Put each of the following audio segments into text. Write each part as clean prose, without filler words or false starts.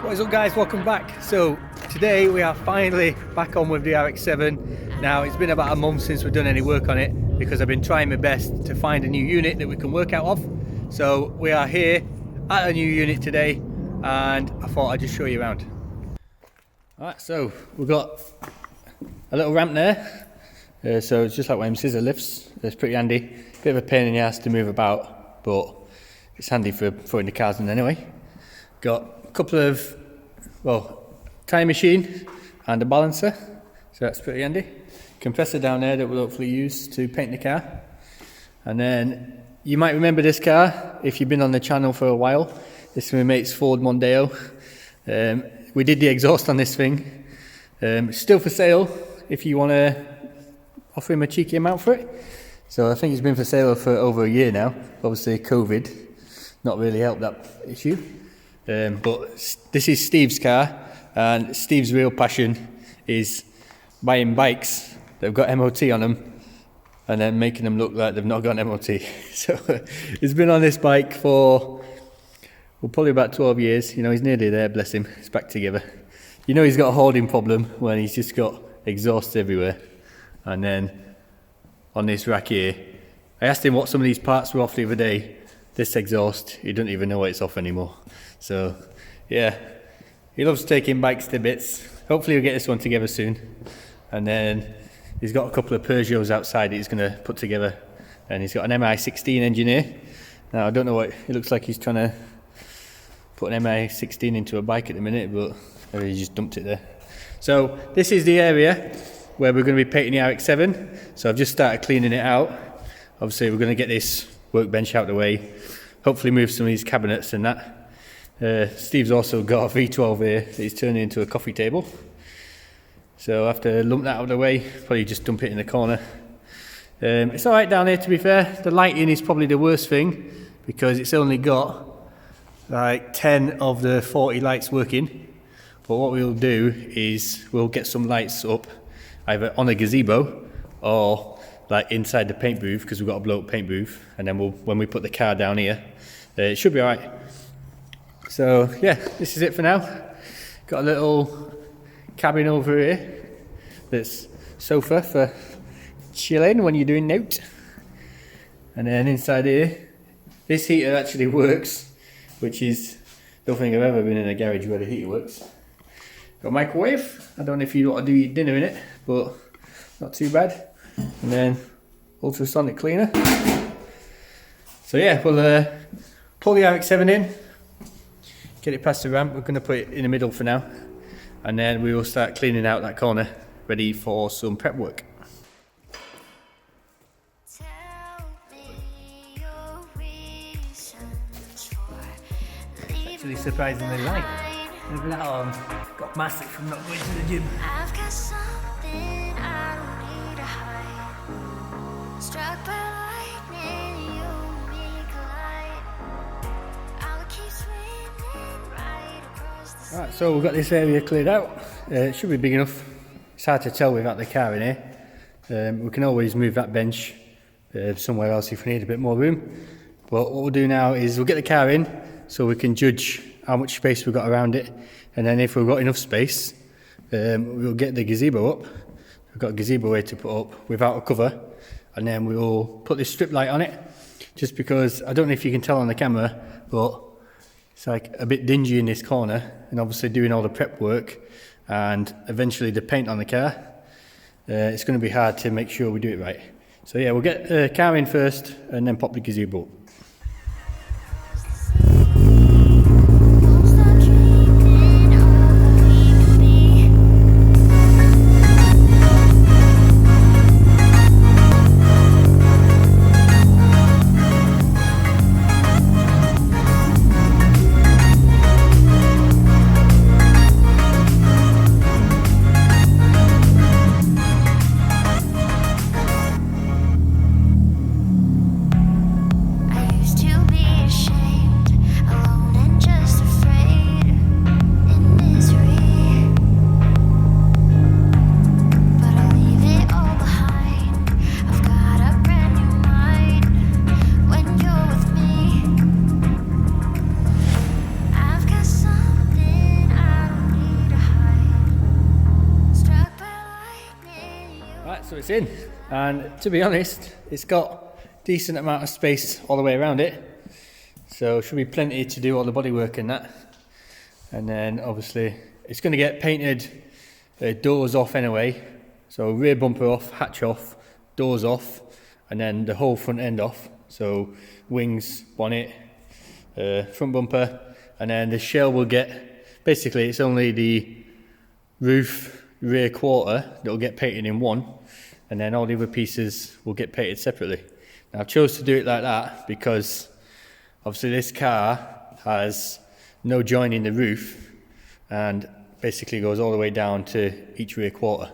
What is up guys, welcome back. So today we are finally back on with the RX7. Now it's been about a month since we've done any work on it because I've been trying my best to find a new unit that we can work out of. So we are here at a new unit today and I thought I'd just show you around. Alright, so we've got a little ramp there. So it's just like one of them scissor lifts. It's pretty handy. Bit of a pain in the ass to move about, but it's handy for throwing the cars in anyway. Got a couple of, tire machine and a balancer, so that's pretty handy. Compressor down there that we'll hopefully use to paint the car. And then you might remember this car if you've been on the channel for a while. This is my mate's Ford Mondeo. We did the exhaust on this thing. Still for sale if you want to offer him a cheeky amount for it. So I think it's been for sale for over a year now. Obviously COVID not really helped that issue. But this is Steve's car, and Steve's real passion is buying bikes that have got MOT on them and then making them look like they've not got an MOT. So he's been on this bike for probably about 12 years. You know, he's nearly there, bless him. It's back together. You know he's got a holding problem when he's just got exhaust everywhere. And then on this rack here, I asked him what some of these parts were off the other day. This exhaust, he doesn't even know what it's off anymore. So yeah, he loves taking bikes to bits. Hopefully he'll get this one together soon. And then he's got a couple of Peugeots outside that he's going to put together. And he's got an MI16 engine here. Now I don't know what, it looks like he's trying to put an MI16 into a bike at the minute, but maybe he just dumped it there. So this is the area where we're going to be painting the RX7. So I've just started cleaning it out. Obviously we're going to get this workbench out of the way, hopefully move some of these cabinets and that. Steve's also got a V12 here that he's turning into a coffee table. So after lump that out of the way, probably just dump it in the corner. It's alright down here, to be fair. The lighting is probably the worst thing because it's only got like 10 of the 40 lights working. But what we'll do is we'll get some lights up either on a gazebo or like inside the paint booth, because we've got a blow up paint booth, and then when we put the car down here, it should be alright. So yeah, this is it for now. Got a little cabin over here that's sofa for chilling when you're doing note. And then inside here, this heater actually works, which is, don't think I've ever been in a garage where the heater works. Got a microwave. I don't know if you want to do your dinner in it, but not too bad. And then ultrasonic cleaner. So yeah, we'll pull the RX7 in, get it past the ramp. We're going to put it in the middle for now, and then we will start cleaning out that corner, ready for some prep work. It's actually surprisingly light. Look at that arm. Got massive from not going to the gym. I've got something I don't need to hide. Struck by lightning, you make a light. I'll keep swimming right across the sea. Alright, so we've got this area cleared out. It should be big enough. It's hard to tell without the car in here. We can always move that bench somewhere else if we need a bit more room. But what we'll do now is we'll get the car in so we can judge how much space we've got around it. And then if we've got enough space, we'll get the gazebo up. We've got a gazebo here to put up without a cover. And then we'll put this strip light on it. Just because, I don't know if you can tell on the camera, but it's like a bit dingy in this corner. And obviously doing all the prep work and eventually the paint on the car, it's going to be hard to make sure we do it right. So yeah, we'll get the car in first and then pop the gazebo up. I it's in, and to be honest, it's got decent amount of space all the way around it, so should be plenty to do all the bodywork and that. And then obviously it's going to get painted doors off anyway, so rear bumper off, hatch off, doors off, and then the whole front end off, so wings, bonnet, front bumper, and then the shell will get, basically it's only the roof rear quarter that will get painted in one, and then all the other pieces will get painted separately. Now I chose to do it like that because obviously this car has no join in the roof and basically goes all the way down to each rear quarter,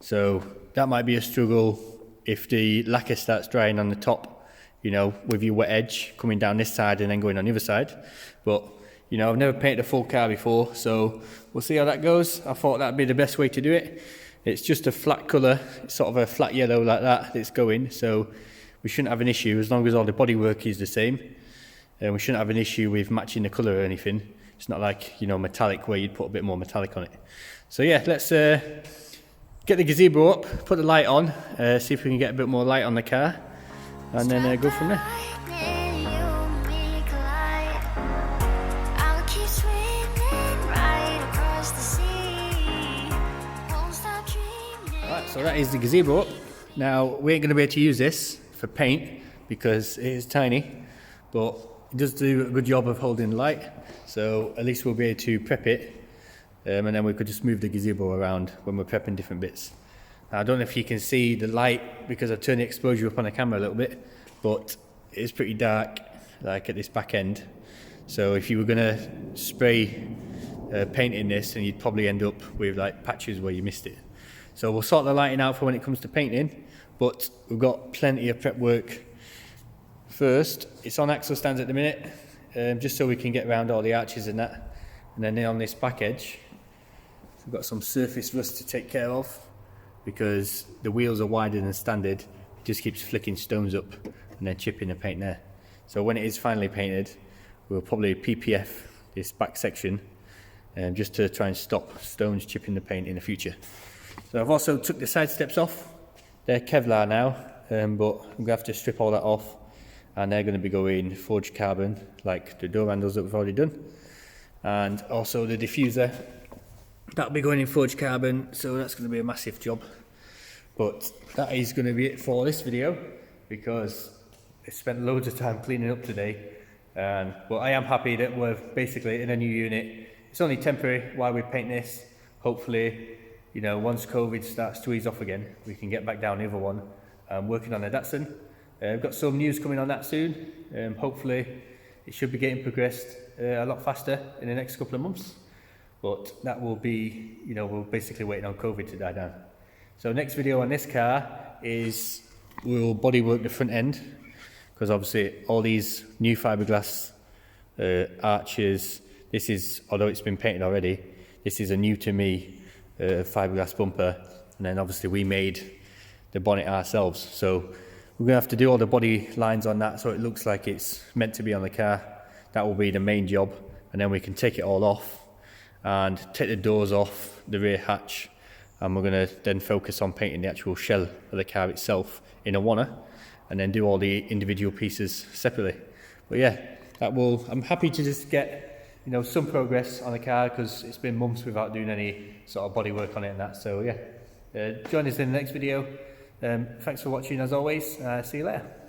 so that might be a struggle if the lacquer starts drying on the top, you know, with your wet edge coming down this side and then going on the other side. But you know, I've never painted a full car before, so we'll see how that goes. I thought that'd be the best way to do it. It's just a flat colour, it's sort of a flat yellow like that that's going, so we shouldn't have an issue as long as all the bodywork is the same. And we shouldn't have an issue with matching the colour or anything. It's not like, you know, metallic where you'd put a bit more metallic on it. So yeah, let's get the gazebo up, put the light on, see if we can get a bit more light on the car, and then go from there. So that is the gazebo up. Now we ain't going to be able to use this for paint because it is tiny, but it does do a good job of holding the light, so at least we'll be able to prep it, and then we could just move the gazebo around when we're prepping different bits. Now, I don't know if you can see the light because I've turned the exposure up on the camera a little bit, but it's pretty dark like at this back end, so if you were going to spray paint in this, then you'd probably end up with like patches where you missed it. So we'll sort the lighting out for when it comes to painting, but we've got plenty of prep work. First, it's on axle stands at the minute, just so we can get around all the arches and that. And then on this back edge, we've got some surface rust to take care of because the wheels are wider than standard. It just keeps flicking stones up and then chipping the paint there. So when it is finally painted, we'll probably PPF this back section just to try and stop stones chipping the paint in the future. So I've also took the side steps off. They're Kevlar now, but I'm going to have to strip all that off, and they're going to be going forged carbon like the door handles that we've already done, and also the diffuser, that'll be going in forged carbon, so that's going to be a massive job. But that is going to be it for this video because I spent loads of time cleaning up today, but I am happy that we're basically in a new unit. It's only temporary while we paint this. Hopefully, you know, once COVID starts to ease off again, we can get back down the other one. I'm working on a Datsun. I've got some news coming on that soon. Hopefully it should be getting progressed a lot faster in the next couple of months. But that will be, you know, we're basically waiting on COVID to die down. So next video on this car is we'll bodywork the front end, because obviously all these new fiberglass arches, this is, although it's been painted already, this is a new to me fiberglass bumper, and then obviously we made the bonnet ourselves, so we're gonna have to do all the body lines on that so it looks like it's meant to be on the car. That will be the main job, and then we can take it all off and take the doors off the rear hatch, and we're gonna then focus on painting the actual shell of the car itself in a wanna, and then do all the individual pieces separately. But yeah, that will, I'm happy to just get, you know, some progress on the car because it's been months without doing any sort of body work on it and that. So yeah, join us in the next video. Thanks for watching as always. See you later.